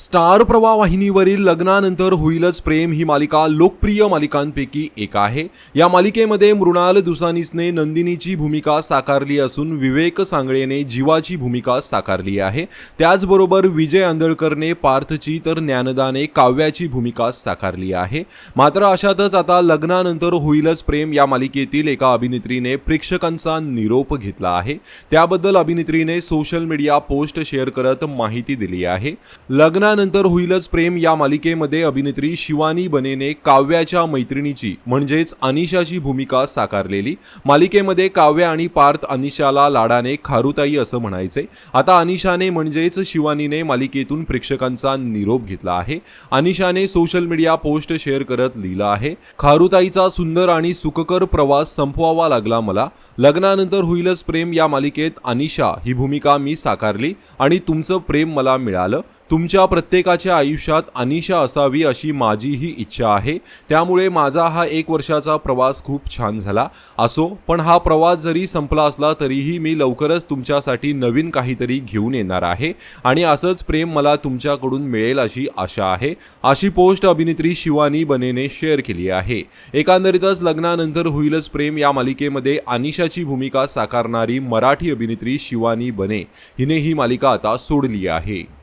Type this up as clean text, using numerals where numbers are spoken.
Star प्रवाह वाहिनीवरील लग्नानंतर होईलच प्रेम ही मालिका लोकप्रिय मालिकांपैकी एक आहे। या मालिकेमध्ये मृणाल दुसानीसने नंदिनीची भूमिका साकारली असून विवेक सांगळेने जीवाची भूमिका साकारली आहे। त्याचबरोबर विजय आंदळकरने पार्थची तर ज्ञानदाने काव्याची भूमिका साकारली आहे। मात्र अशातच आता लग्नानंतर होईलच प्रेम या मालिकेतील एका अभिनेत्रीने प्रेक्षकांचा निरोप घेतला आहे। त्याबद्दल अभिनेत्रीने सोशल मीडिया पोस्ट शेअर करत माहिती दिली आहे। लग्नानंतर होईलच प्रेम या मालिकेमध्ये अभिनेत्री शिवानी बनेने काव्याच्या मैत्रिणीची म्हणजेच अनिशाची भूमिका साकारलेली। मालिकेमध्ये काव्य आणि पार्थ अनिशाला लाडाने खारुताई असं म्हणायचे। आता अनिशाने म्हणजेच शिवानीने मालिकेतून प्रेक्षकांचा निरोप घेतला आहे। अनिशाने सोशल मीडिया पोस्ट शेअर करत लिहिलं आहे, खारुताईचा सुंदर आणि सुखकर प्रवास संपवावा लागला मला। लग्नानंतर होईलच प्रेम या मालिकेत अनिशा ही भूमिका मी साकारली आणि तुमचं प्रेम मला मिळालं। तुमच्या प्रत्येकाच्या आयुष्यात अनिशा असावी अशी माझीही इच्छा आहे। त्यामुळे माझा हा 1 वर्षाचा प्रवास खूप छान झाला असो, पण हा प्रवास जरी संपला असला तरीही मी लवकरच तुमच्यासाठी नवीन काहीतरी घेऊन येणार आहे आणि असंच प्रेम मला तुमच्याकडून मिळेल अशी आशा आहे, अशी पोस्ट अभिनेत्री शिवानी बनेने शेअर केली आहे। एकंदरीतच लग्नानंतर होईलच प्रेम या मालिकेमध्ये अनिशाची भूमिका साकारणारी मराठी अभिनेत्री शिवानी बने हिने ही मालिका आता सोडली आहे।